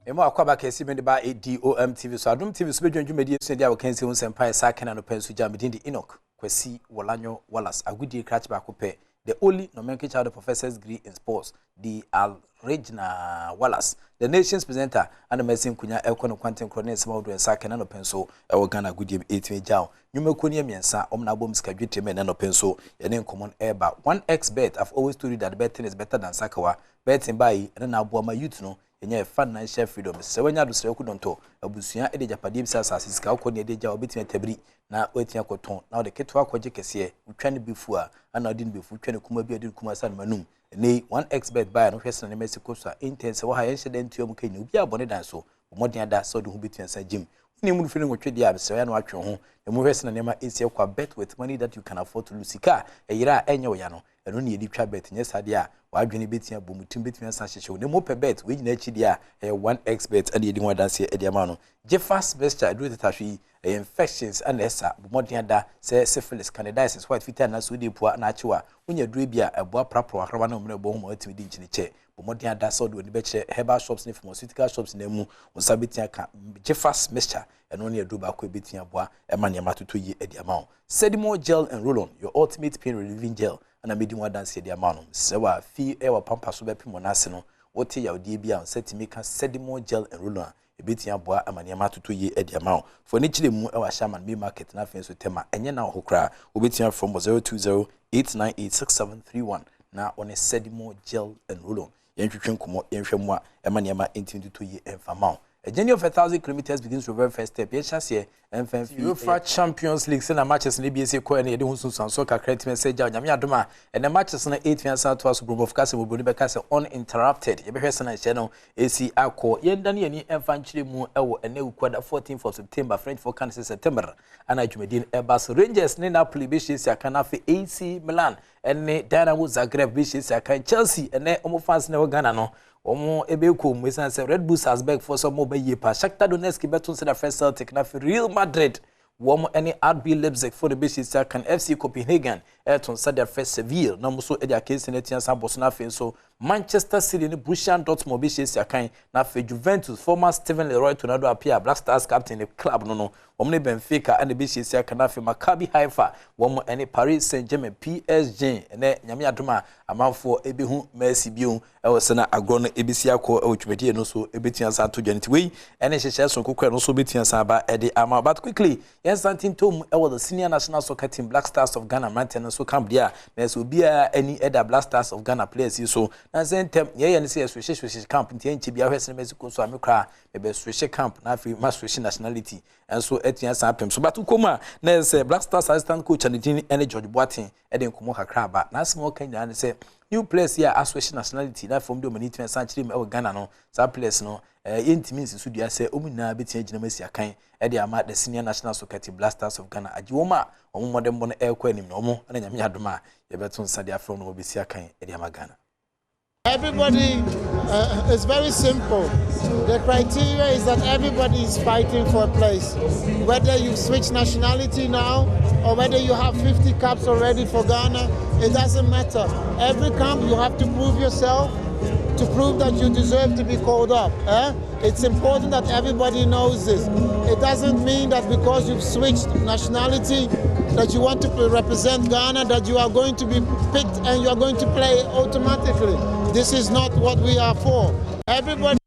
Emo akwaba kesi me de ba Adom TV so Adom TV so bedwandwu medie so dia wo kansi hu sempa sa kana no pensu ja medindi Enoch Kwasi Wolanyo Wallace agudi crutch ba ko pe the only nomenclature of the professor's degree in sports the Regina Wallace the nation's presenter and the medicine kunya ekono kwanten krone sema do sa kana no pensu e wo Ghana agudi 8 jaw nyumako ni miensa omna bom ska dwete me na no pensu ye ne common eba 1xbet. I've always told you that betting is better than sakawa betting by na abo ma youth no enye financial freedom se wanya do sere ku donto abusuan e de japade bisa asase sika ko ne de ja obetia tabiri na wetia koton na de keto akwaje kese utwane bifu a ana odin bifu utwane kuma bi odin kuma san manum ne 1xbet buy no hwese na Mexico so intense wo ha yenhye de ntuom kan obi abone dan so modern da so do hu betia san jim ni mu fili nwotwe dia se ya no atwe ho ne mu hwese na nema esi kwa bet with money that you can afford to lose sika eyira enye wo ya no eno ne yedi twa bet nye sade a wadwene betia bomutim betia san hyehye ne mo pe bet we nyina akidi a 1xbet and yedi ho danse e dia ma no Jeffas Mr. do tetahwe infections and esa bomodin da se syphilis candidiasis white fever na so dey poa na achewa unya duro bia eboa prapro akraba na omne bo ho ma atimi di nchiniche bomodin da so do ni be che herbal shops ne pharmaceutical shops na mu unsa betia ka Jeffas Mr. eno ne adu ba ko betia boa e ma ne matoto yi e dia ma o Sedimo gel and roll on your ultimate pain relieving gel and medi ho dance dia ma no se wa fi e wa pampa so be pimo na ase no wote ya odi bia setimi ka Sedimo gel and roll on ebetia boa amaniama tutu ye ediama for ni chire mu e wa shaman me market na fen so tema enye na hokra obetia from 0208986731 na one Sedimo gel and roll on yentwetwe nkomo yenhwemu a amaniama entimi tutu ye enfama a journey of 1,000 kilometers begins with the very first step. Yes, yes, and UEFA Champions League. Send matches in the BSA. Koe ne yedi hunsun sanso kakret message. Nyami adoma. And the matches na 8 fiansa to asu Bruno Fkase wo Bruno Bekase uninterrupted. Yebe hwese na channel AC akọ. Yendani yeni emfanchire mu ewo ene ukwada 14th of September. French for Canada September. Ana jumedin Ebas Rangers ne Napoli beshi si akana fe AC Milan. Ene Dynamo Zagreb beshi si akana Chelsea. Ene omo fans ne Ghana no. Omo ebeko mwesan se Red Bull Salzburg for some more ye pa Shakhtar Donetsk beton se da first Celtic na Real Madrid womo any RB Leipzig for the basis can FC Copenhagen eton se da first Sevilla na muso e da case ne tian sa boso na fe so Manchester City ne Borussia Dortmund basis kan na fe Juventus former Steven Leroy Tornado appear Black Stars captain the club no womo ne Benfica and the basis kan na fe Maccabi Haifa womo any Paris Saint-Germain PSG ene nyame adoma amanfo ebehu Messi biu e se na agro no ebisi akọ e otwumedie no so ebetian sa to dwanti we ene hyehye so kokọ no so betian sa ba e de ama but quickly yes something to e was the senior national soccer team Black Stars of Ghana maintain so camp dia na so bia any other Black Stars of Ghana players so na sentem ye ne say switch camp ntia nchi bia hwese na Mexico so amekra e be switch camp na afi ma switch nationality and so etian sa pem so but ukoma na say Black Stars assistant coach and George Boateng e de nkomo kakra ba na asem o kan na say new players here association nationality that from dominate and century me Ghana no sa players no yentimi nsisu dua se omuna betia gina masi akan e de ama the senior national soccer team Black Stars of Ghana ajiwoma omo modern bono e kwa nim no omo na nyame adoma ye beton sade afro no obesi akan e de ama Ghana. Everybody is very simple. The criteria is that everybody is fighting for a place. Whether you switch nationality now or whether you have 50 caps already for Ghana, it doesn't matter. Every camp you have to prove yourself to prove that you deserve to be called up. It's important that everybody knows this. It doesn't mean that because you've switched nationality that you want to represent Ghana, that you are going to be picked and you are going to play automatically. This is not what we are for. Everybody.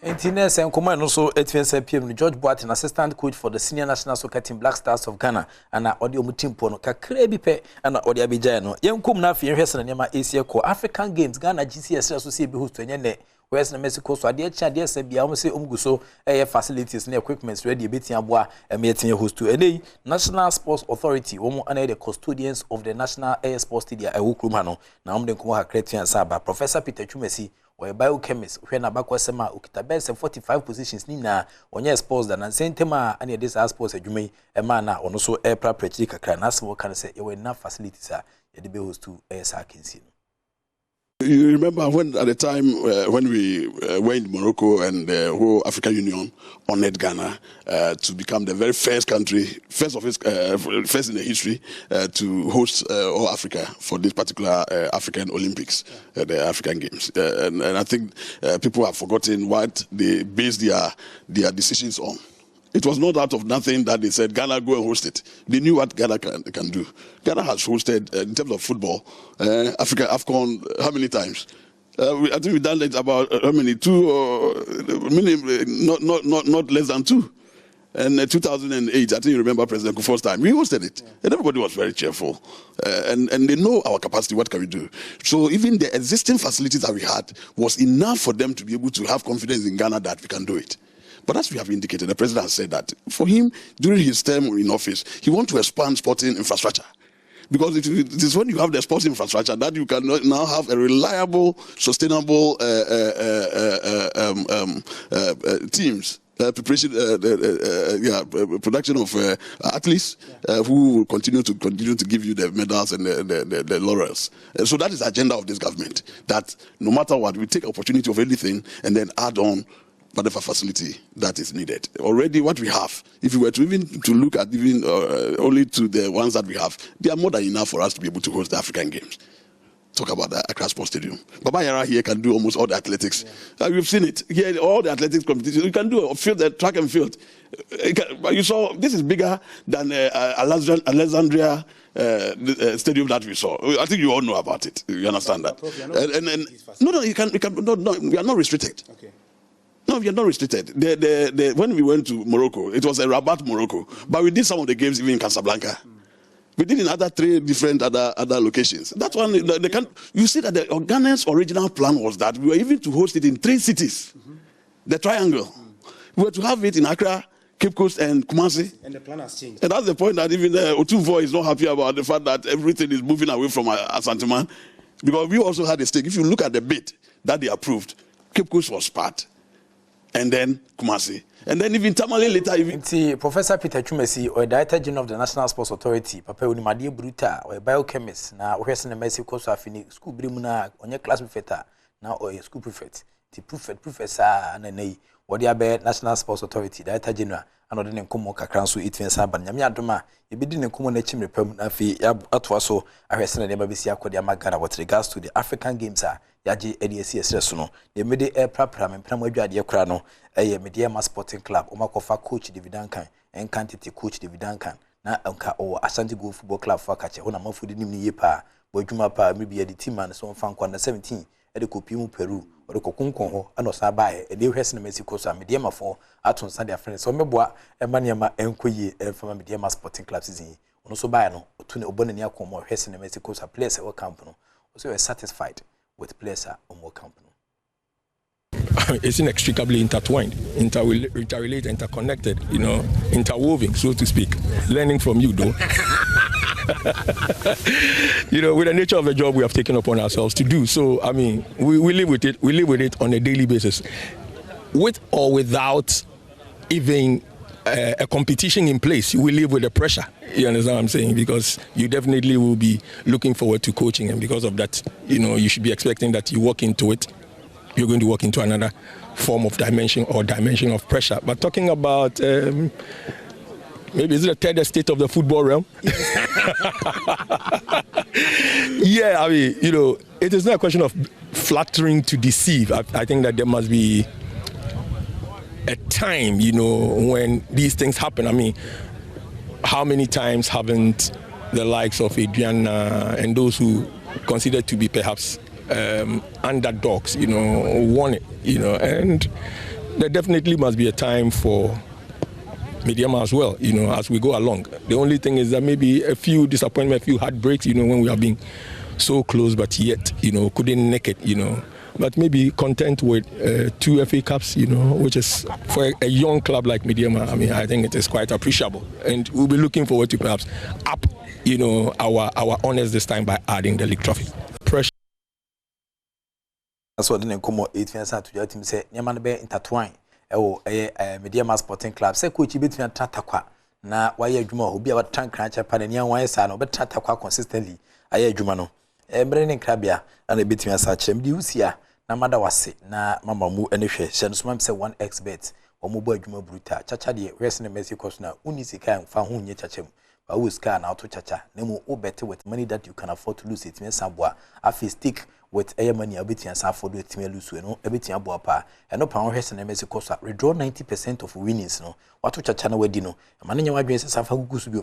Intines and command also etfense PM George Boateng assistant coach for the senior national soccer team Black Stars of Ghana and audio mutimpo no kakra bi pe and audio abija no yenkum na afi hwese na nema Asia ko African Games Ghana GCS so se be host enye ne West Mexico so ade cha ade se bia se omguso facilities na equipments ready betia boa emetinye host to ene National Sports Authority wo ana the custodians of the National Air Sports Stadium ewukrum ha no na omde nkomo ha kretian sa ba Professor Peter Chumesi or biochemist hwe na bakwasema ukita best 45 positions ni na onye sports da na sentema ani this sports adwuma e ma na ono so air prepare kakra na so kan se e we na facilities a ye de be host to sa kensi You remember when at the time when we were in Morocco and the whole African Union honored Ghana to become the very first country, first in the history to host all Africa for this particular African Olympics, the African Games. And I think people have forgotten what they based their decisions on. It was not out of nothing that they said, Ghana, go and host it. They knew what Ghana can do. Ghana has hosted, in terms of football, Africa, AFCON, how many times? I think we've done it about, how many? Two, or not less than two. And 2008, I think you remember President Kufuor's time, we hosted it. And everybody was very cheerful. And they know our capacity, what can we do? So even the existing facilities that we had was enough for them to be able to have confidence in Ghana that we can do it. But as we have indicated, the president has said that for him, during his term in office, he wants to expand sporting infrastructure. Because it is when you have the sports infrastructure that you can now have a reliable, sustainable teams. Production of athletes who will continue to give you the medals and the laurels. So that is the agenda of this government. That no matter what, we take opportunity of anything and then add on whatever facility that is needed. Already what we have, if we were to look at only to the ones that we have, they are more than enough for us to be able to host the African Games. Talk about the Accra Sports Stadium. Baba Yara here can do almost all the athletics. We've seen it. Here, all the athletics competitions. You can do the track and field. You saw, this is bigger than Alexandria stadium that we saw. I think you all know about it. You understand that? No, we are not restricted. Okay. No, we are not restricted. When we went to Morocco, it was a Rabat, Morocco. But we did some of the games even in Casablanca. We did in other three different other locations. That's one. You see that the Ghanaian's original plan was that we were even to host it in 3 cities. The triangle. We were to have it in Accra, Cape Coast, and Kumasi. And the plan has changed. And that's the point that even Otunvo is not happy about the fact that everything is moving away from Asanteman. Because we also had a stake. If you look at the bid that they approved, Cape Coast was part. And then Kumasi. And then even Tamale later. Professor Peter Chumesi, or Director General of the National Sports Authority, Papa Unimadi Bruta, or a biochemist, now we're in the Messi course of school Brimuna, on your class prefect, now or a school prefect, the professor and a nay, or the National Sports Authority, Director General, and other than Kumo Kakransu, it means Saban, Yamiadoma, you begin a common chimney permanently, Atwaso, I have seen a Babisia Kodiamagana with regards to the African Games. Yaji ADCS no the mede air prapram and pramwadwa de kra no media sporting club omakofa coach David Duncan and quantity coach David Duncan na anka o Ashanti Go Football Club for kache ho na mafudi nim ni yepa bodwuma pa mebi the team man so fan kwa na 17 e de kopi mu Peru o de kokonkon ho ana sa bae e de hwese na Mexico so media mafo aton sa dia friends so meboa e maniema enkoyi fama media sporting club season ono so bae no otu ne obonani akomo hwese na Mexico so players e wo camp no so we satisfied with players on more company. It's inextricably intertwined, interrelated, interconnected, interwoven, so to speak. Learning from you, though. With the nature of the job we have taken upon ourselves to do. So, I mean, we live with it. We live with it on a daily basis. With or without even a competition in place, we live with the pressure. You understand what I'm saying? Because you definitely will be looking forward to coaching, and because of that, you should be expecting that you walk into it, you're going to walk into another form of dimension of pressure. But talking about maybe is it a third estate of the football realm? Yeah, I mean, it is not a question of flattering to deceive. I think that there must be a time, when these things happen. I mean, how many times haven't the likes of Adriana and those who considered to be perhaps underdogs, won it, and there definitely must be a time for Mediama as well, as we go along. The only thing is that maybe a few disappointments, a few heartbreaks, when we have been so close, but yet, couldn't make it, But maybe content with 2 FA Cups, which is for a young club like Mediama, I mean, I think it is quite appreciable. And we'll be looking forward to perhaps up, our honours this time by adding the league trophy. Pressure. That's what the Nkomo 8 fans to your team say, Yaman be intertwined. Mediama Sporting Club. Say, coach, you between Tatakwa. Na why you will be about tank cruncher pan and young wine son, but Tatakwa consistently. Aye, Jumano. Brandon Krabia and a bit me as such di usia na mada wase na mama mu ene hwe hye no so mam se 1xbet omo bo adwuma bruta chacha de wese na Messi cost na uni sika mfa ho nye chacha mu ba wo sika na auto chacha na mu o bet with money that you can afford to lose it me saboa afi stick with air money abetia sa afford it me lose no abetia boa pa eno pa ho hwese na Messi cost withdraw 90% of winnings no wato chacha na wadi no ma na nya wadwen se sa fa gugusu bi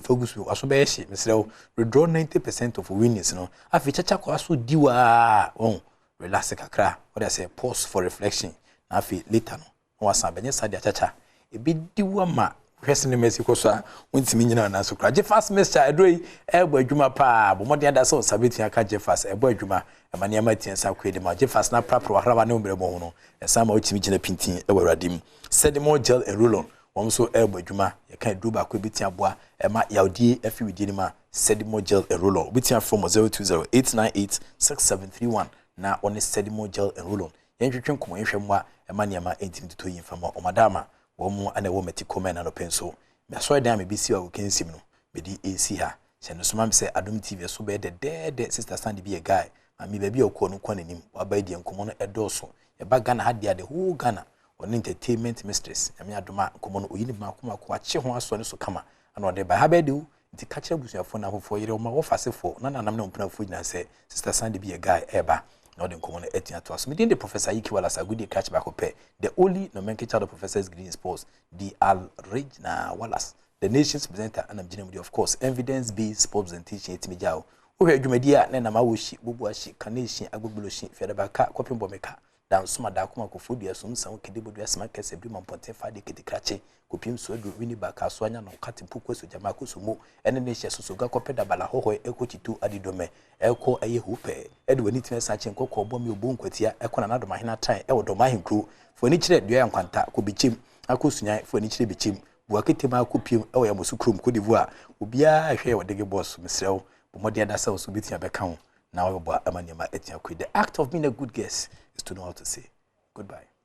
aso be hye mesrew withdraw 90% of winnings no afi chacha ko aso diwa relax kakra what I say pause for reflection na afi later no wasa benye sadia chacha ebi diwa ma hwese ne Messi ko so a wontimi nyina na so kra je fast mixture edoi ebo adwuma pa bo modern da so sabeti aka je fast ebo adwuma emane amatin sa kwede ma je fast na prapro wahra ne ombre bo no esa ma otimi gina pintin ewo radim sedimo gel and roll on won so ebo adwuma ye kan duro ba ko beti aboa ema yaudie afi widie ni ma sedimo gel and roll on beti from 0208986731 na on sedimo gel and roll on yentwetwe nkomo yehwe mwa emane ama entimi to yin fama o madama womu ane wo meti komen na no penso me so dan me bisi wa kensim no me di AC ha se no soma me se Adom TV so be de sister stand be a guy ami ba bi okọ no kọ nanim wa ba di enkomo no edoso e ba Ghana ha dia the whole Ghana on entertainment mistress ami adoma enkomo no oyini ma ko ache ho aso ne so kama ana ode ba ha ba di nti kache busuafo na fofo yire o ma wo fasefo na nanam na mpnafo nyina se sister stand be a guy eba no den komo na etia to aso midin the professor Yikiwala Sagudi catch back up the only nomenclature of professors green sports the Al Regina Wallace the nation's presenter and I'm of course evidence based sports and teaching etimijao o hwe adwumadi a na ma wo hyi bobu ahyi kanehyi agbogbulo hyi fedabaka kopin bomeka dan soma da kuma ko fodua so nsan kedebodu asma kese bi mamponte fade ketikrache kopim so adu wini baka so anya no katimpuko so jama ko so mo ene ne hye so ga kopeda bala hoho ekochitu adidome eko aye hope edwani time sache nkoko obo mi obo nkwatia eko na doma hena tan e wodo mahinkru fo ni kire dua yankwanta ko bichim akosunya fo ni kire bichim buaketema akopiem e wo ya mosukrum ko divoa obia hwe wodege boss misrew bomode adasa so bitia beka ho na wo bo amanyama etia ko the act of being a good guest is to know how to say goodbye.